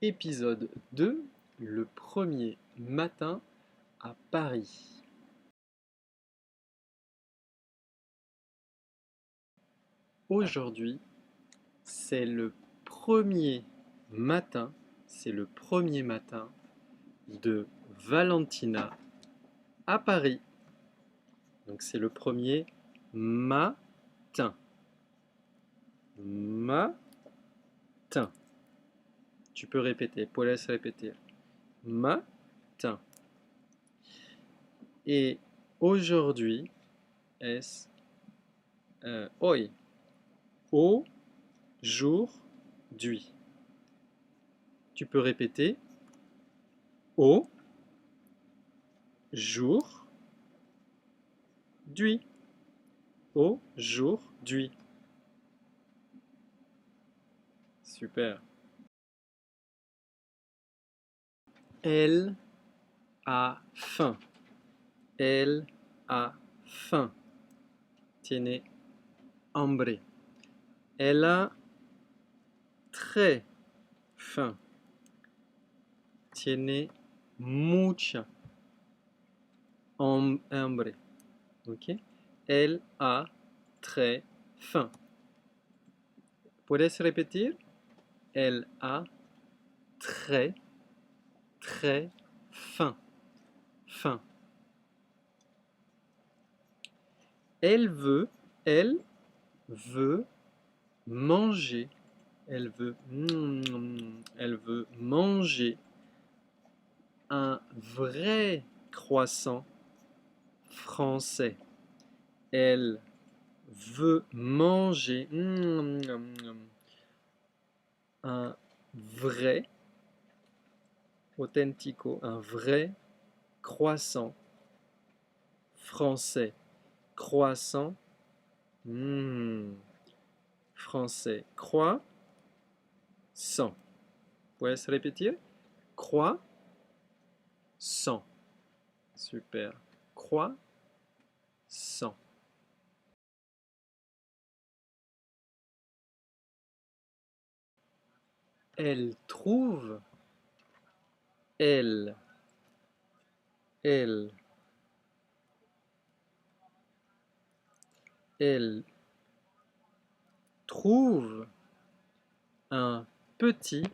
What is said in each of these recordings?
Épisode 2, le premier matin à Paris. Aujourd'hui, c'est le premier matin, de Valentina à Paris. Donc c'est le premier matin. Matin. Tu peux répéter, puedes répéter. Matin. Et aujourd'hui, es hoy. Aujourd'hui. Tu peux répéter. Au jour d'hui. Aujourd'hui. Super. Elle a faim. Elle a faim. Tiene hambre. Elle a très faim. Tiene mucha hambre. Ok? Elle a très faim. ¿Puedes repetir? Elle a très faim. Faim. Elle veut manger. Elle veut manger un vrai croissant français. Elle veut manger un vrai, authentico, un vrai croissant français. Croissant français. Croissant. Puedes repetir? Croissant. Super. Croissant. Elle trouve, elle trouve un petit,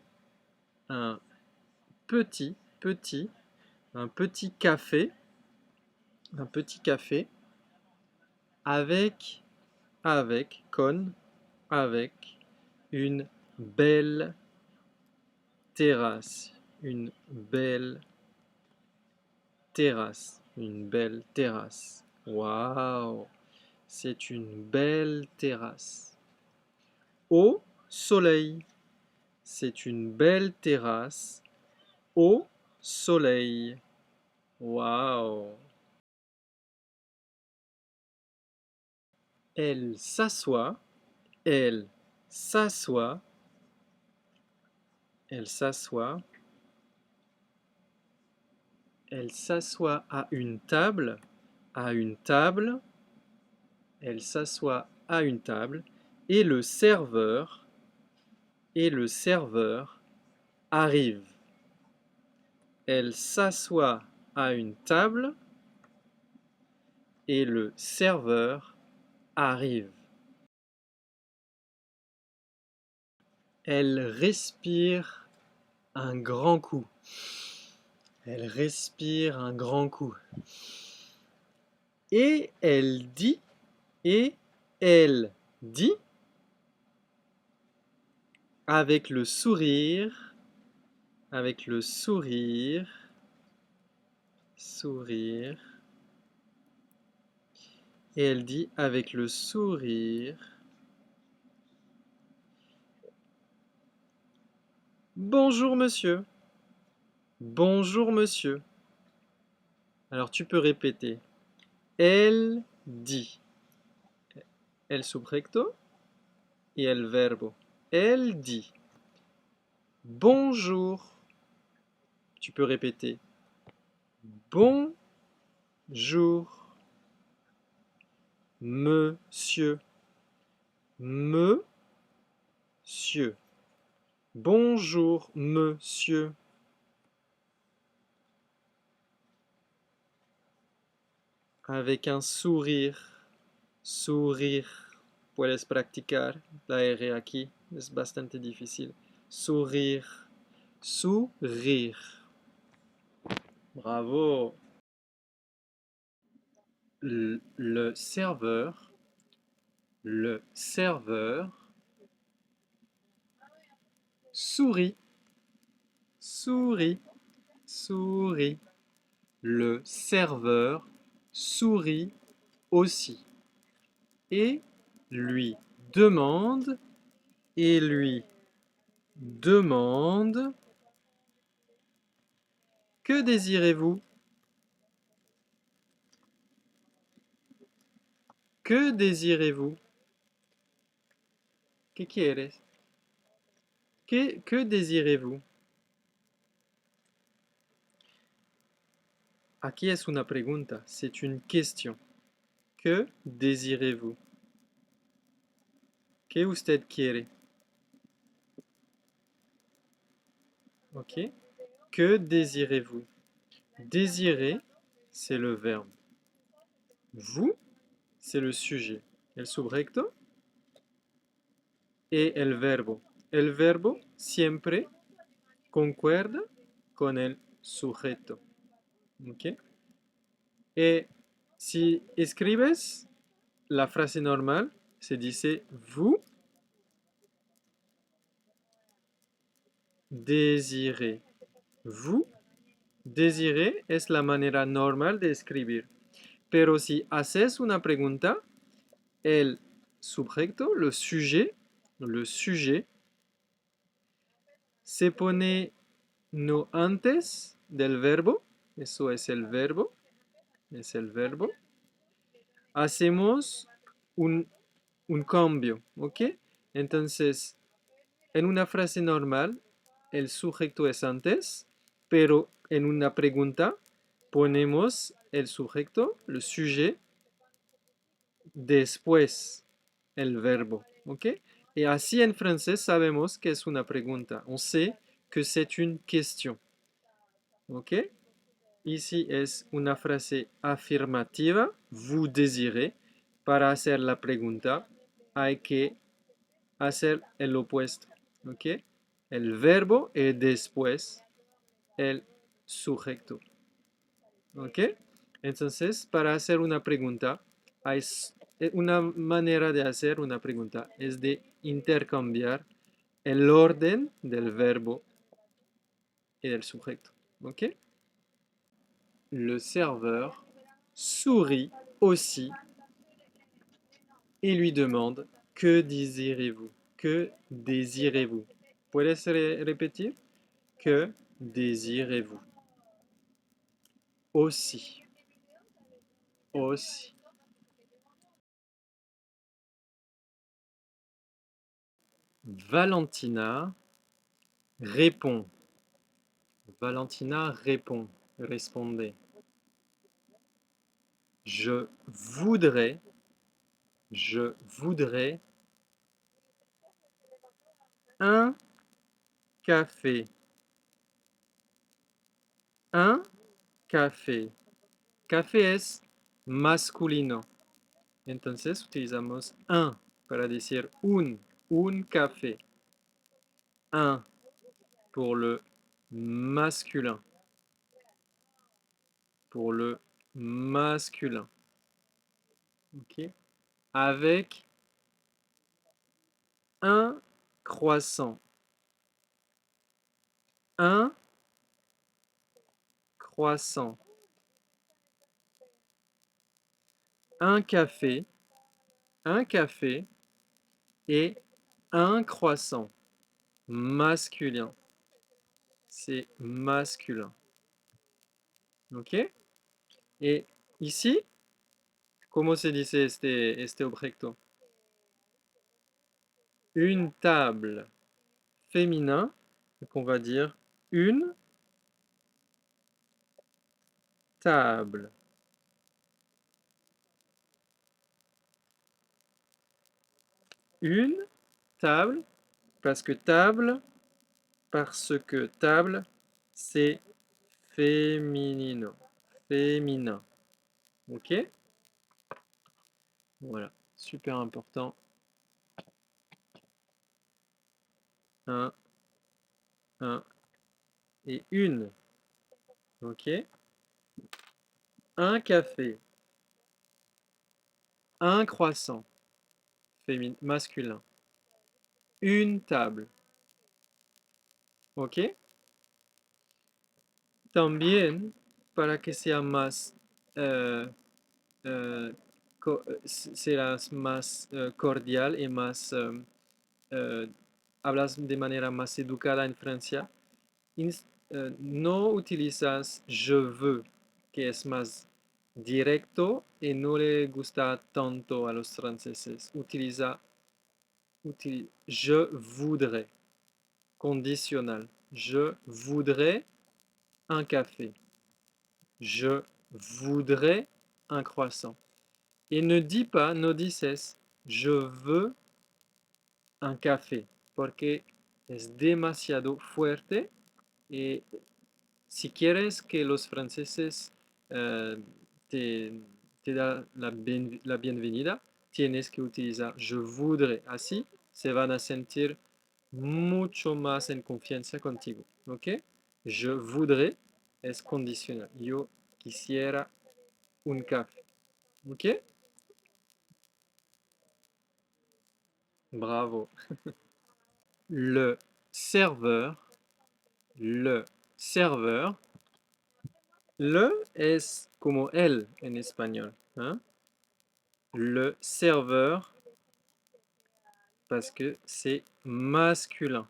un petit café, avec, avec une belle terrasse, une belle terrasse. Waouh, c'est une belle terrasse. Au soleil, c'est une belle terrasse au soleil. Waouh. Elle s'assoit, elle s'assoit, elle s'assoit, elle s'assoit à une table, elle s'assoit à une table, et le serveur arrive. Elle s'assoit à une table et le serveur arrive. Elle respire un grand coup. Elle respire un grand coup. Et elle dit, avec le sourire, et elle dit avec le sourire, bonjour monsieur, bonjour monsieur. Alors tu peux répéter, elle dit, el subjecto et el verbo. Elle dit, bonjour. Tu peux répéter, bonjour, monsieur, monsieur. Bonjour, monsieur. Avec un sourire. Sourire. Puedes practicar. La R aquí es bastante difícil. Sourire. Sourire. Bravo. Le serveur. Le serveur. Sourit. Sourit. Sourit. Le serveur sourit aussi. Et lui demande. Et lui demande. Que désirez-vous? Que désirez-vous? ¿Qué quieres? Que désirez-vous? Aquí es una pregunta, c'est une question. Que désirez-vous? Que usted quiere? Ok. Que désirez-vous? Désirer, c'est le verbe. Vous, c'est le sujet. El subjecto et el verbo. El verbo siempre concuerda con el sujeto. ¿Ok? Et si escribes la frase normale, se dice vous désirez. Vous désirez es la manera normal de escribir. Pero si haces una pregunta, el subjecto, le sujet, se pone no antes del verbo. Eso es el verbo. Es el verbo. Hacemos un cambio, ¿ok? Entonces, en una frase normal, el sujeto es antes, pero en una pregunta ponemos el sujeto, le sujet, después el verbo, ¿ok? Et así en francés sabemos que es una pregunta. On sait que c'est une question, ¿ok? Ici es una frase afirmativa, vous désirez. Para hacer la pregunta hay que hacer el opuesto, ¿ok? El verbo y después el sujeto, ¿ok? Entonces, para hacer una pregunta, hay una manera de hacer una pregunta es de intercambiar el orden del verbo y del sujeto, ¿ok? Le serveur sourit aussi et lui demande que désirez-vous? Que désirez-vous? ¿Puedes répéter? Que désirez-vous? Aussi. Aussi. Valentina répond. Valentina répond. Répondez. Je voudrais. Je voudrais un café. Un café. Café es masculino. Entonces utilizamos un para decir un café. Un pour le masculin. Pour le masculin. Ok. Avec un croissant. Un croissant. Un café et un croissant. Masculin. C'est masculin. Ok? Et ici, comment se dice este objeto? Une table féminin, donc on va dire une table. Une table, parce que table, parce que table, c'est féminino. Féminin. Ok? Voilà, super important. Un et une. Ok? Un café. Un croissant. Masculin. Une table. Ok? También, para que sea más, eh, eh, serás más cordial y más, hablas de manera más educada en Francia, no utilizas je veux, que es más directo y no le gusta tanto a los franceses. Je voudrais, conditionnel. Je voudrais un café. Je voudrais un croissant. Et ne dis pas, no dices, je veux un café, porque es demasiado fuerte y si quieres que los franceses eh, te, te da la bienvenida, tienes que utilizar je voudrais. Así se van a sentir mucho más en confianza contigo. ¿Ok? Je voudrais es condicional. Yo quisiera un café. ¿Ok? Bravo. Le serveur, le serveur, le es como el en español. ¿Eh? Le serveur, parce que c'est masculin,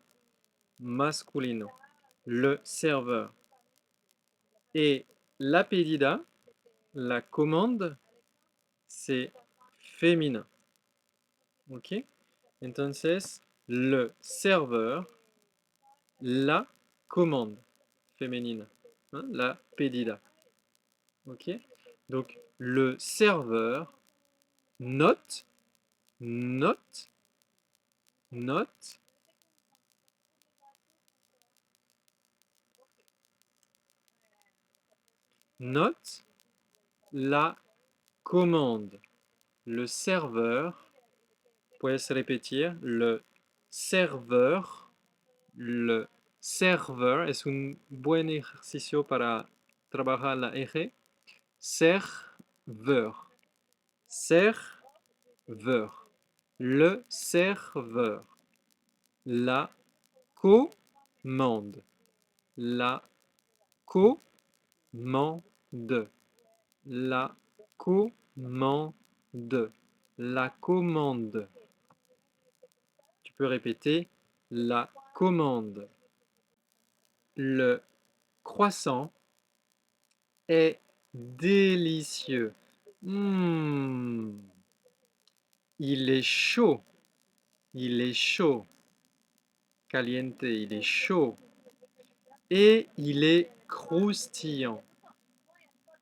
masculino. Le serveur. Et la pedida, la commande, c'est féminin. ¿Ok? Entonces, le serveur, la commande féminine, hein, la pedida. Ok? Donc, le serveur note, note, note, note la commande. Le serveur, puedes repetir, le serveur es un buen ejercicio para trabajar la R. Serveur, serveur, le serveur, la commande, la commande, la commande, la commande. Tu peux répéter la commande. Le croissant est délicieux. Mmh. Il est chaud. Il est chaud. Caliente, il est chaud. Et il est croustillant.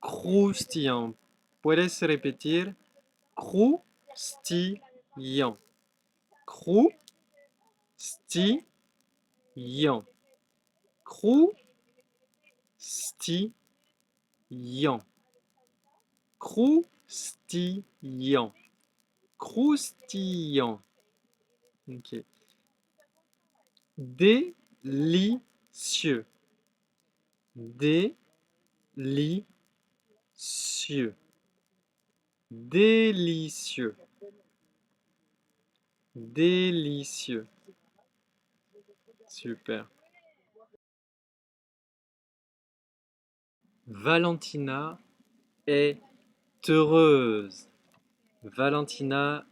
Croustillant. Puedes repetir croustillant. Croustillant. Croustillant. Croustillant. Croustillant. Ok. Délicieux. Délicieux. Délicieux. Délicieux. Super. Valentina est heureuse. Valentina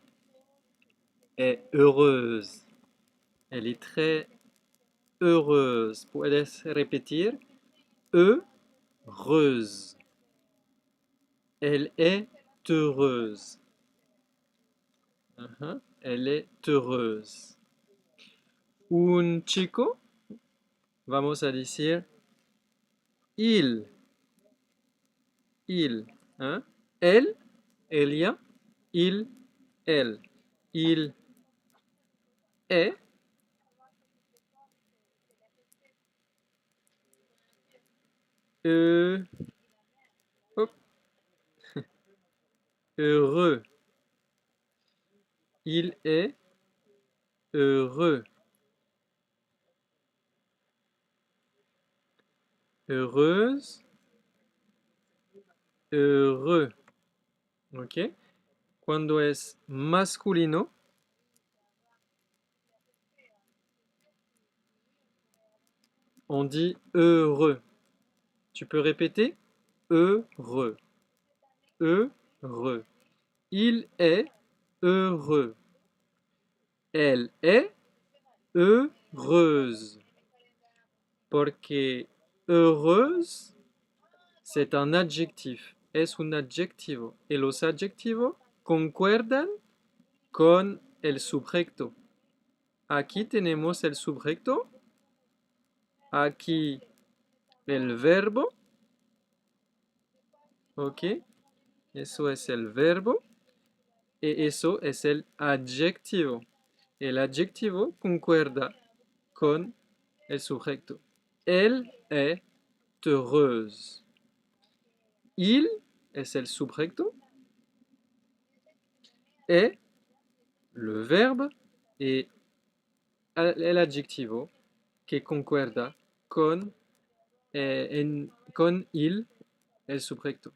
est heureuse. Elle est très heureuse. Puedes repetir heureuse. Elle est heureuse. Elle est heureuse. Un chico, vamos a decir il. Hein? Elle, ella, il, elle. Il est hop, heureux. Il est heureux. Heureuse, heureux. ¿Ok? Cuando es masculino, on dit heureux. Tu peux répéter? Heureux. Heureux. Il est heureux. Elle est heureuse. Porque heureuse, c'est un adjectif. Es un adjetivo. Y los adjetivos concuerdan con el subjecto. Aquí tenemos el subjecto. Aquí el verbo. ¿Ok? Eso es el verbo. Y eso es el adjetivo. El adjetivo concuerda con el sujeto. Elle est heureuse. Il es el sujeto. Est le verbe et el adjetivo que concuerda con il, el sujeto.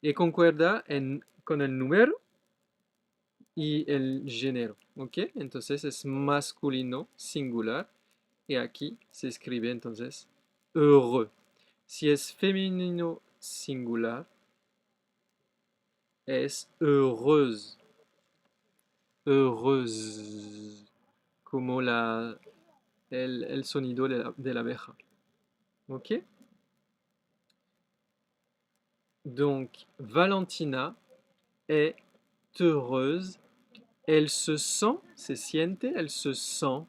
Y concuerda con el número y el género. ¿Ok? Entonces es masculino singular. Y aquí se escribe entonces heureux. Si es femenino singular, es heureuse. Heureuse. Como el sonido de la abeja. Ok? Donc, Valentina est heureuse. Elle se sent, se siente, elle se sent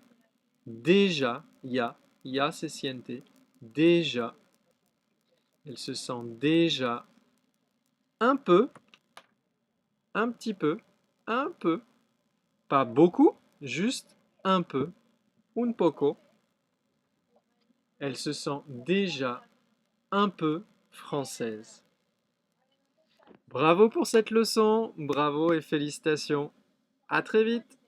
déjà, ya se siente, déjà, elle se sent déjà un peu, un petit peu, un peu, pas beaucoup, juste un peu, un poco. Elle se sent déjà un peu française. Bravo pour cette leçon, bravo et félicitations. À très vite.